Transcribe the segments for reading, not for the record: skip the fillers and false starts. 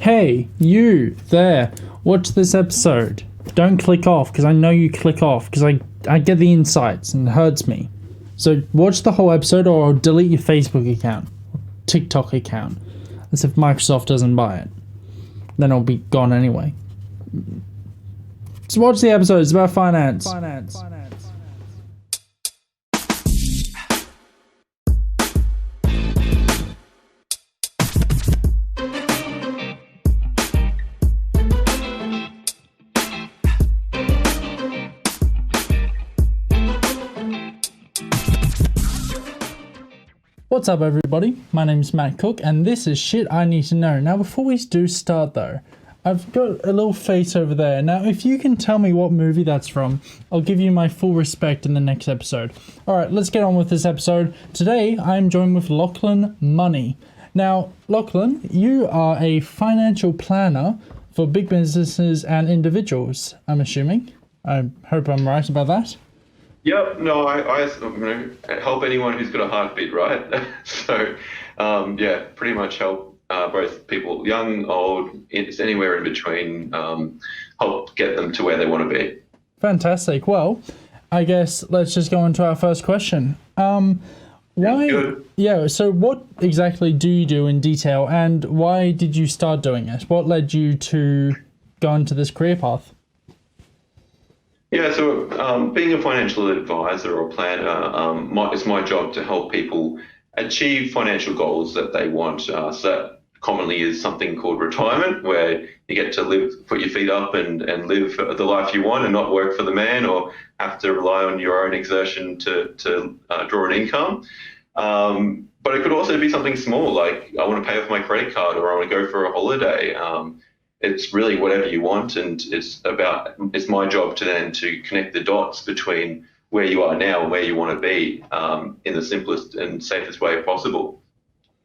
Hey, you there, watch this episode. Don't click off, because I know you click off, because I get the insights and it hurts me. So watch the whole episode or I'll delete your Facebook account, TikTok account. As if Microsoft doesn't buy it. Then it'll be gone anyway. So watch the episode, it's about finance. What's up everybody, my name's Matt Cook and this is Shit I Need to Know. Now before we do start though, I've got a little face over there. Now if you can tell me what movie that's from, I'll give you my full respect in the next episode. Alright, let's get on with this episode. Today I'm joined with Lachlan Money. Now Lachlan, you are a financial planner for big businesses and individuals, I'm assuming. I hope I'm right about that. Yep, no, I help anyone who's got a heartbeat, right? So, yeah, pretty much help both people, young, old, it's anywhere in between, help get them to where they want to be. Fantastic. Well, I guess let's just go into our first question. So what exactly do you do in detail and why did you start doing it? What led you to go into this career path? Yeah, so being a financial advisor or planner, it's my job to help people achieve financial goals that they want. So that commonly is something called retirement, where you get to live, put your feet up and live the life you want and not work for the man or have to rely on your own exertion to draw an income. But it could also be something small, like I want to pay off my credit card or I want to go for a holiday. It's really whatever you want, and it's my job to connect the dots between where you are now and where you want to be in the simplest and safest way possible.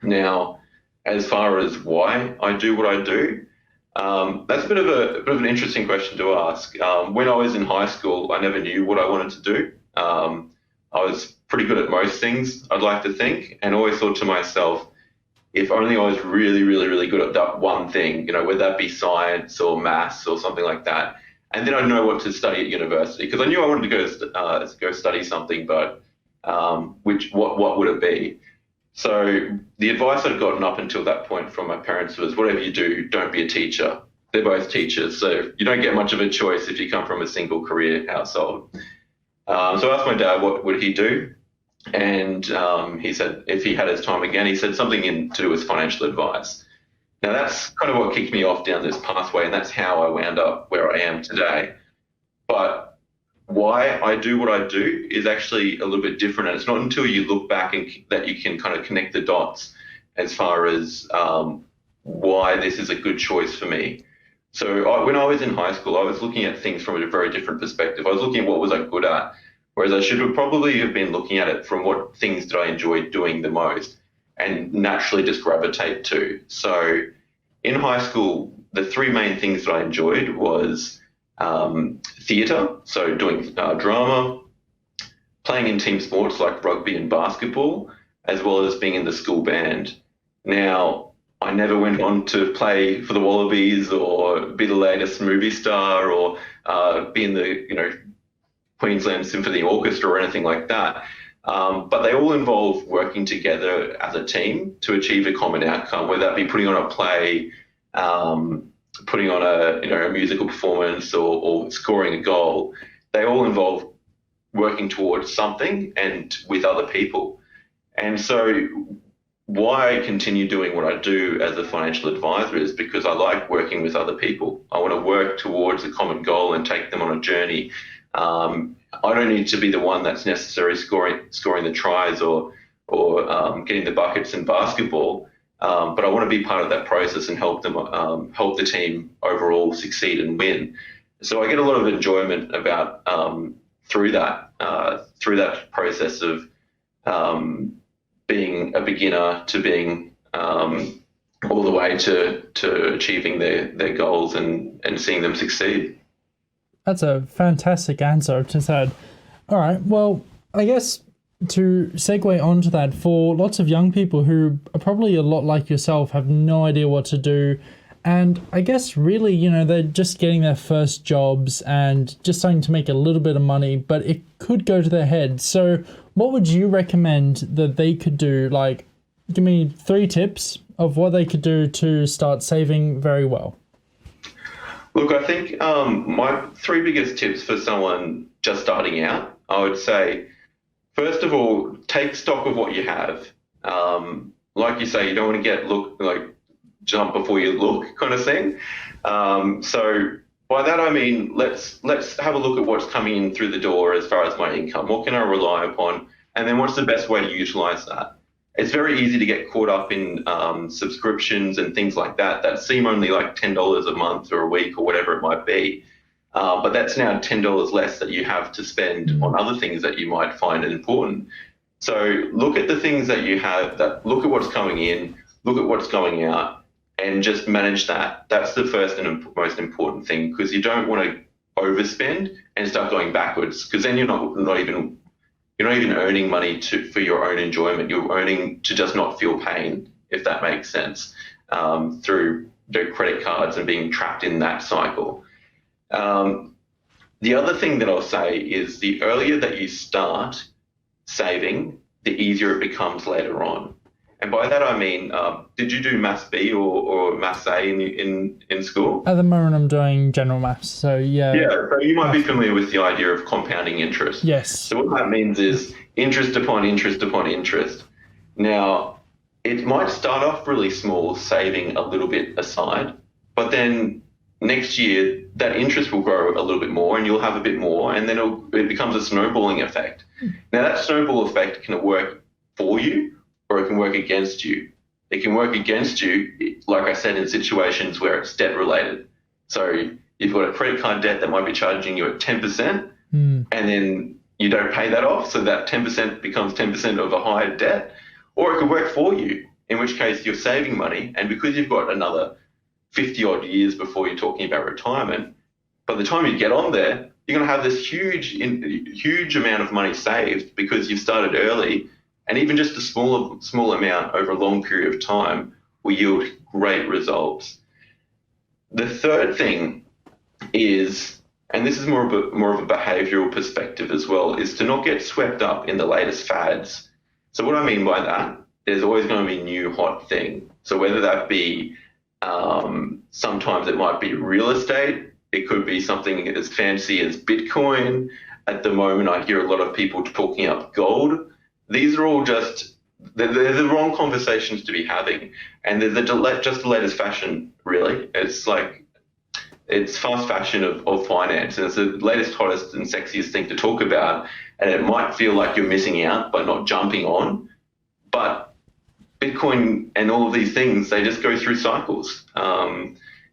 Now, as far as why I do what I do, that's a bit of an interesting question to ask. When I was in high school, I never knew what I wanted to do. I was pretty good at most things, I'd like to think, and always thought to myself, if only I was really, really, really good at that one thing, whether that be science or maths or something like that, and then I'd know what to study at university. Because I knew I wanted to go study something, but what would it be? So the advice I'd gotten up until that point from my parents was, whatever you do, don't be a teacher. They're both teachers, so you don't get much of a choice if you come from a single career household. So I asked my dad what would he do. And he said if he had his time again, he said something to do with financial advice. Now, that's kind of what kicked me off down this pathway, and that's how I wound up where I am today. But why I do what I do is actually a little bit different, and it's not until you look back that you can kind of connect the dots as far as why this is a good choice for me. So when I was in high school, I was looking at things from a very different perspective. I was looking at what was I good at, whereas I should have probably have been looking at it from what things did I enjoy doing the most and naturally just gravitate to. So in high school, the three main things that I enjoyed was theatre, so doing drama, playing in team sports like rugby and basketball, as well as being in the school band. Now, I never went on to play for the Wallabies or be the latest movie star or be in the, Queensland Symphony Orchestra or anything like that. But they all involve working together as a team to achieve a common outcome, whether that be putting on a play, putting on a musical performance or scoring a goal. They all involve working towards something and with other people. And so why I continue doing what I do as a financial advisor is because I like working with other people. I want to work towards a common goal and take them on a journey. I don't need to be the one that's necessarily scoring the tries or getting the buckets in basketball, but I want to be part of that process and help the team overall succeed and win. So I get a lot of enjoyment about through that process of being a beginner to being all the way to achieving their goals and seeing them succeed. That's a fantastic answer. I've just had. All right. Well, I guess to segue onto that, for lots of young people who are probably a lot like yourself, have no idea what to do And I guess really, they're just getting their first jobs and just starting to make a little bit of money, but it could go to their head. So what would you recommend that they could do? Like, give me 3 tips of what they could do to start saving very well. Look, I think my 3 biggest tips for someone just starting out, I would say, first of all, take stock of what you have. Like you say, you don't want to jump before you look kind of thing. So by that I mean let's have a look at what's coming in through the door as far as my income. What can I rely upon? And then what's the best way to utilize that? It's very easy to get caught up in subscriptions and things like that seem only like $10 a month or a week or whatever it might be. But that's now $10 less that you have to spend on other things that you might find important. So look at the things that you have, look at what's coming in, look at what's going out, and just manage that. That's the first and most important thing, because you don't want to overspend and start going backwards, because then you're not even earning money for your own enjoyment. You're earning to just not feel pain, if that makes sense, through the credit cards and being trapped in that cycle. The other thing that I'll say is the earlier that you start saving, the easier it becomes later on. And by that I mean, did you do Maths B or Maths A in school? At the moment, I'm doing general maths, so yeah. Yeah, so you might be familiar with the idea of compounding interest. Yes. So what that means is interest upon interest upon interest. Now, it might start off really small, saving a little bit aside, but then next year that interest will grow a little bit more and you'll have a bit more, and then it becomes a snowballing effect. Now, that snowball effect can work for you, or it can work against you. It can work against you, like I said, in situations where it's debt related. So you've got a credit card debt that might be charging you at 10%, and then you don't pay that off, so that 10% becomes 10% of a higher debt. Or it could work for you, in which case you're saving money, and because you've got another 50 odd years before you're talking about retirement, by the time you get on there, you're going to have this huge amount of money saved because you've started early. And even just a small amount over a long period of time will yield great results. The third thing is, and this is more of a behavioural perspective as well, is to not get swept up in the latest fads. So what I mean by that, there's always going to be a new hot thing. So whether that be, sometimes it might be real estate, it could be something as fancy as Bitcoin. At the moment, I hear a lot of people talking up gold. These are all they're the wrong conversations to be having. And they're just the latest fashion, really. It's fast fashion of finance. And it's the latest, hottest and sexiest thing to talk about. And it might feel like you're missing out by not jumping on. But Bitcoin and all of these things, they just go through cycles.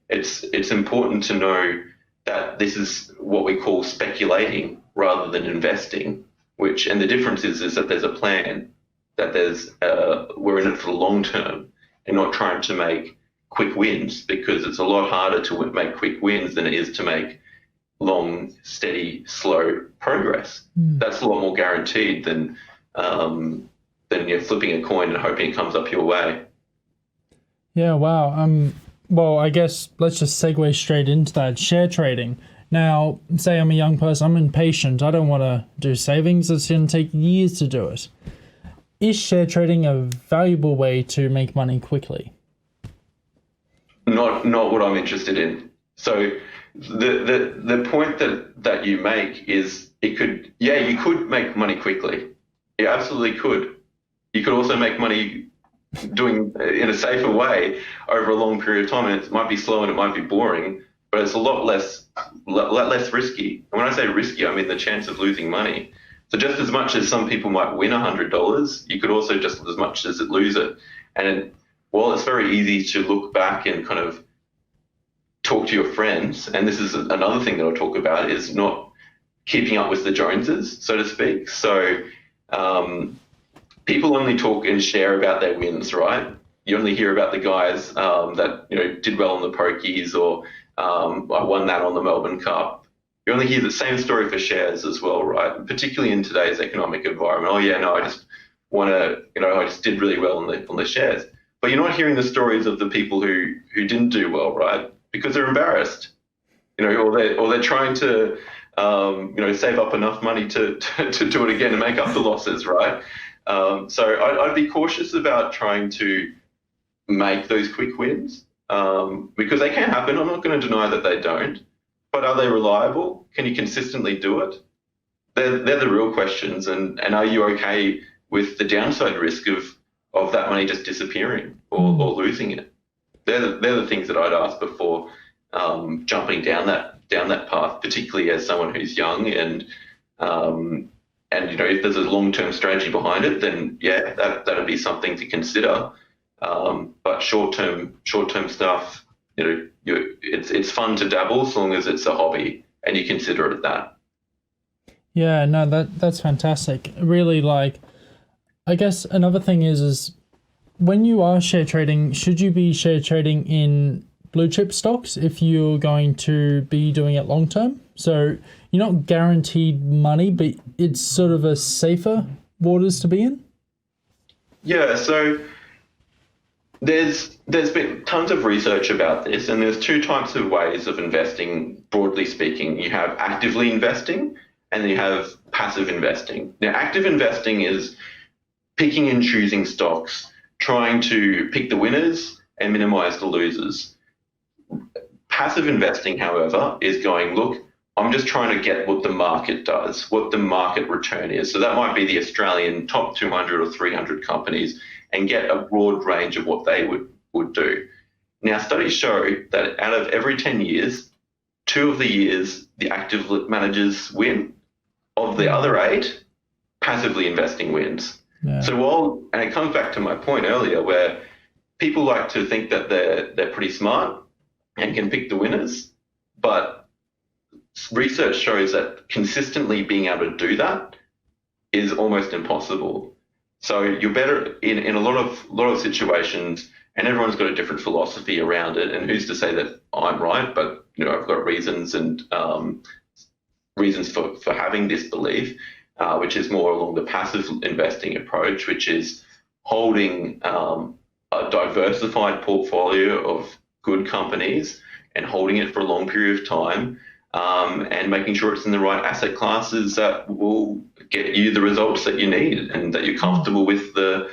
It's important to know that this is what we call speculating rather than investing. And the difference is that there's a plan, that we're in it for the long term and not trying to make quick wins, because it's a lot harder to make quick wins than it is to make long, steady, slow progress. That's a lot more guaranteed than you're flipping a coin and hoping it comes up your way. Yeah, wow. Well, I guess let's just segue straight into that. Share trading. Now, say I'm a young person, I'm impatient, I don't want to do savings, it's going to take years to do it. Is share trading a valuable way to make money quickly? Not what I'm interested in. So the point that you make is you could make money quickly. You absolutely could. You could also make money doing in a safer way over a long period of time, and it might be slow and it might be boring, but it's a lot less risky. And when I say risky, I mean the chance of losing money. So just as much as some people might win $100, you could also just as much as lose it. And while it's very easy to look back and kind of talk to your friends, and this is another thing that I'll talk about, is not keeping up with the Joneses, so to speak. So people only talk and share about their wins, right? You only hear about the guys that did well on the pokies, or I won that on the Melbourne Cup. You only hear the same story for shares as well, right? Particularly in today's economic environment. Oh yeah, no, I just want to, I just did really well on the shares. but you're not hearing the stories of the people who didn't do well, right? Because they're embarrassed, or they're trying to save up enough money to do it again and make up the losses, right? So I'd be cautious about trying to make those quick wins because they can happen. I'm not going to deny that they don't, but are they reliable? Can you consistently do it? They're the real questions, and are you okay with the downside risk of that money just disappearing or losing it? They're the things that I'd ask before jumping down that path, particularly as someone who's young and if there's a long-term strategy behind it, then yeah, that'd be something to consider. But short-term stuff, it's fun to dabble as long as it's a hobby and you consider it that. Yeah, no, that's fantastic. Really, like, I guess another thing is when you are share trading, should you be share trading in blue chip stocks if you're going to be doing it long term? So you're not guaranteed money, but it's sort of a safer waters to be in? Yeah, so there's been tons of research about this, and there's two types of ways of investing, broadly speaking. You have actively investing, and then you have passive investing. Now, active investing is picking and choosing stocks, trying to pick the winners and minimize the losers. Passive investing, however, is going, look, I'm just trying to get what the market does, what the market return is. So that might be the Australian top 200 or 300 companies and get a broad range of what they would do. Now, studies show that out of every 10 years, 2 of the years, the active managers win. Of the other 8, passively investing wins. Yeah. So and it comes back to my point earlier where people like to think that they're pretty smart and can pick the winners, but research shows that consistently being able to do that is almost impossible. So you're better in a lot of situations, and everyone's got a different philosophy around it, and who's to say that I'm right, but I've got reasons and reasons for having this belief, which is more along the passive investing approach, which is holding a diversified portfolio of good companies and holding it for a long period of time and making sure it's in the right asset classes that will get you the results that you need and that you're comfortable with the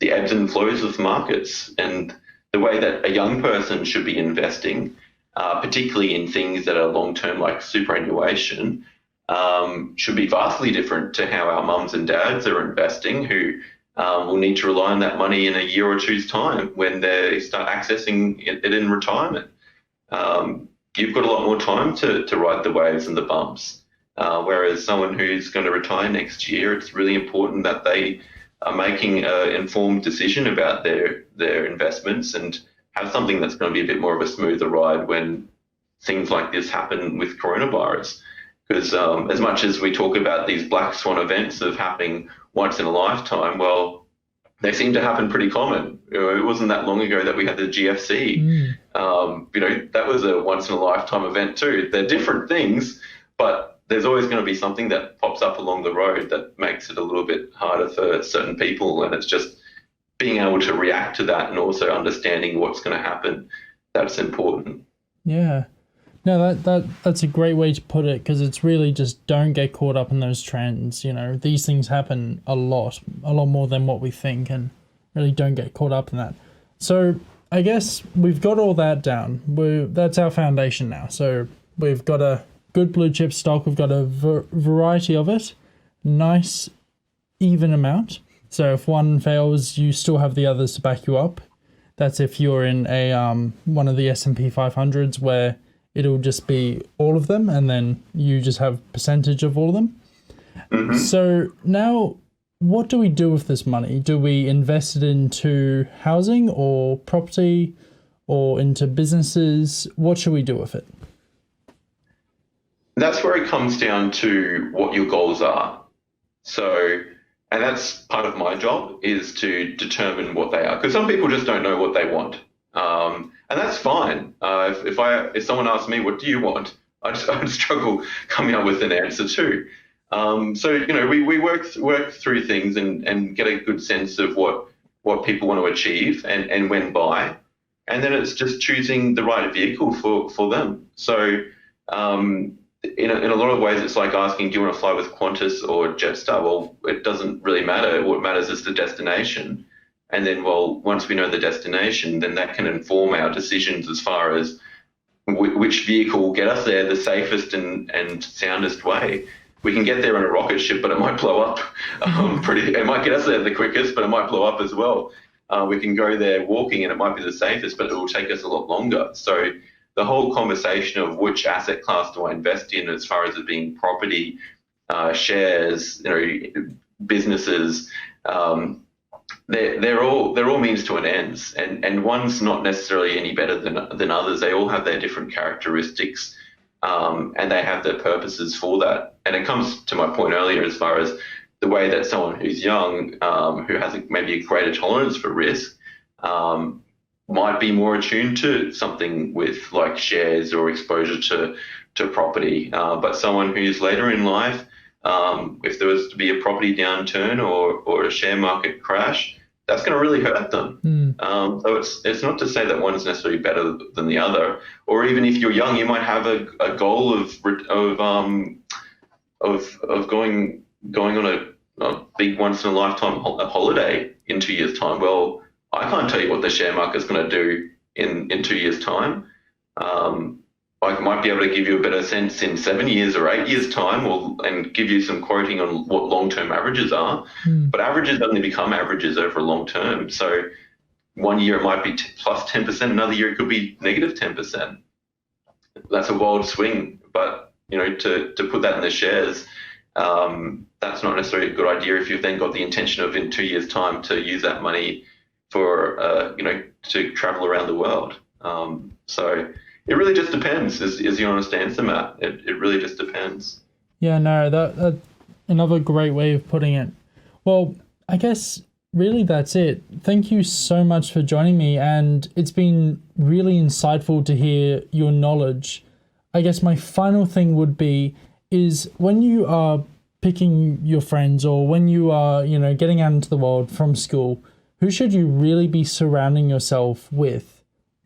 ebbs and flows of markets. And the way that a young person should be investing, particularly in things that are long-term like superannuation, should be vastly different to how our mums and dads are investing, who will need to rely on that money in a year or two's time when they start accessing it in retirement. You've got a lot more time to ride the waves and the bumps. Whereas someone who's going to retire next year, it's really important that they are making an informed decision about their investments and have something that's going to be a bit more of a smoother ride when things like this happen with coronavirus. Because as much as we talk about these black swan events of happening once in a lifetime, well, they seem to happen pretty common. It wasn't that long ago that we had the GFC. That was a once in a lifetime event too. They're different things, but there's always going to be something that pops up along the road that makes it a little bit harder for certain people. And it's just being able to react to that and also understanding what's going to happen. That's important. Yeah. No, that's a great way to put it, because it's really just don't get caught up in those trends. These things happen a lot more than what we think, and really don't get caught up in that. So I guess we've got all that down. That's our foundation now. So we've got a good blue chip stock. We've got a variety of it, nice, even amount. So if one fails, you still have the others to back you up. That's if you're in a one of the S&P 500s where it'll just be all of them, and then you just have percentage of all of them. Mm-hmm. So now, what do we do with this money? Do we invest it into housing or property or into businesses? What should we do with it? That's where it comes down to what your goals are. So, and that's part of my job, is to determine what they are. Because some people just don't know what they want. And that's fine. If someone asks me, what do you want? I'd struggle coming up with an answer too. So we work through things and get a good sense of what what people want to achieve and when by, and then it's just choosing the right vehicle for them. So in a lot of ways, it's like asking, do you want to fly with Qantas or Jetstar? Well, it doesn't really matter. What matters is the destination. And then, well, once we know the destination, then that can inform our decisions as far as which vehicle will get us there the safest and soundest way. We can get there on a rocket ship, but it might blow up it might get us there the quickest, but it might blow up as well. We can go there walking and it might be the safest, but it will take us a lot longer. So the whole conversation of which asset class do I invest in, as far as it being property, shares, businesses, they're all means to an ends, and one's not necessarily any better than others. They all have their different characteristics, and they have their purposes for that. And it comes to my point earlier, as far as the way that someone who's young, who has maybe a greater tolerance for risk, might be more attuned to something with like shares or exposure to property. But someone who's later in life, if there was to be a property downturn or a share market crash, that's going to really hurt them. So it's not to say that one is necessarily better than the other. Or even if you're young, you might have a goal of going on a big once in a lifetime holiday in 2 years' time. Well, I can't tell you what the share market's going to do in 2 years' time. I might be able to give you a better sense in 7 years or 8 years' time, and give you some quoting on what long-term averages are. But averages only become averages over a long term. So 1 year it might be plus 10%, another year it could be negative 10%. That's a wild swing. But to put that in the shares, that's not necessarily a good idea if you've then got the intention of in 2 years' time to use that money for to travel around the world. So it really just depends, is the honest answer, Matt. It really just depends. Yeah, no, that another great way of putting it. Well, I guess really that's it. Thank you so much for joining me, and it's been really insightful to hear your knowledge. I guess my final thing would be is when you are picking your friends, or when you are, getting out into the world from school, who should you really be surrounding yourself with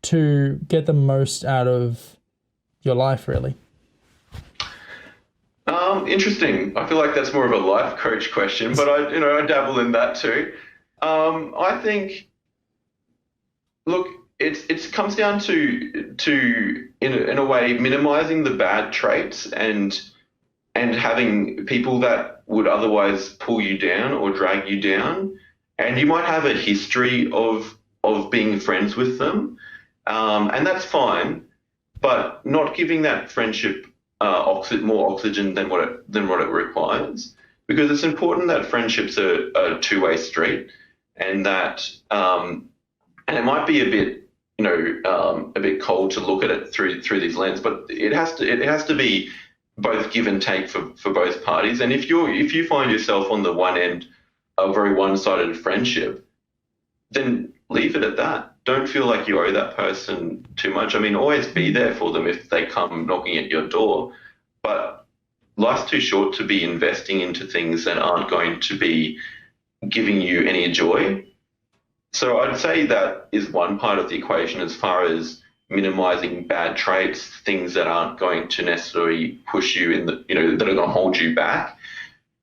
to get the most out of your life, really? Interesting. I feel like that's more of a life coach question, but I dabble in that too. I think, look, it comes down to in a way minimizing the bad traits and having people that would otherwise pull you down or drag you down. And you might have a history of being friends with them, and that's fine. But not giving that friendship more oxygen than what it requires, because it's important that friendships are a two-way street, and that and it might be a bit cold to look at it through these lenses, but it has to be both give and take for both parties. And if you find yourself on the one end, a very one-sided friendship, then leave it at that. Don't feel like you owe that person too much. I mean, always be there for them if they come knocking at your door. But life's too short to be investing into things that aren't going to be giving you any joy. So I'd say that is one part of the equation, as far as minimizing bad traits, things that aren't going to necessarily push you that are going to hold you back.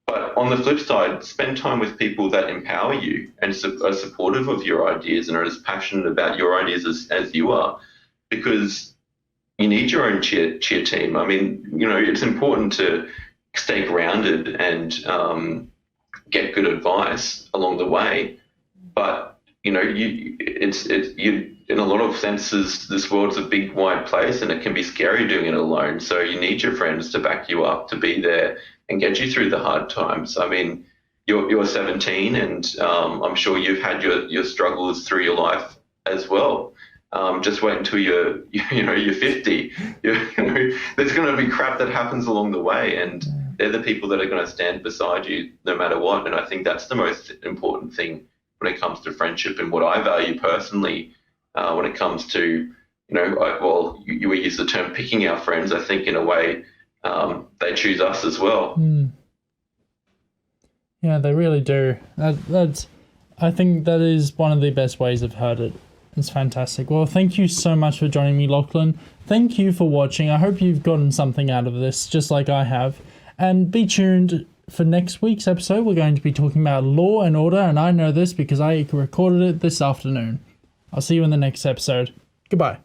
But on the flip side, spend time with people that empower you and are supportive of your ideas and are as passionate about your ideas as you are, because you need your own cheer team. I mean, it's important to stay grounded and get good advice along the way. But in a lot of senses, this world's a big wide place, and it can be scary doing it alone. So you need your friends to back you up, to be there and get you through the hard times. I mean, you're 17, and I'm sure you've had your struggles through your life as well. Just wait until you're 50. There's going to be crap that happens along the way, and they're the people that are going to stand beside you no matter what. And I think that's the most important thing when it comes to friendship, and what I value personally when it comes to, you use the term picking our friends. I think in a way they choose us as well. Yeah, they really do. That's I think that is one of the best ways I've heard it. It's fantastic. Well, thank you so much for joining me, Lachlan. Thank you for watching. I hope you've gotten something out of this, just like I have. And be tuned for next week's episode. We're going to be talking about Law and Order, and I know this because I recorded it this afternoon. I'll see you in the next episode. Goodbye.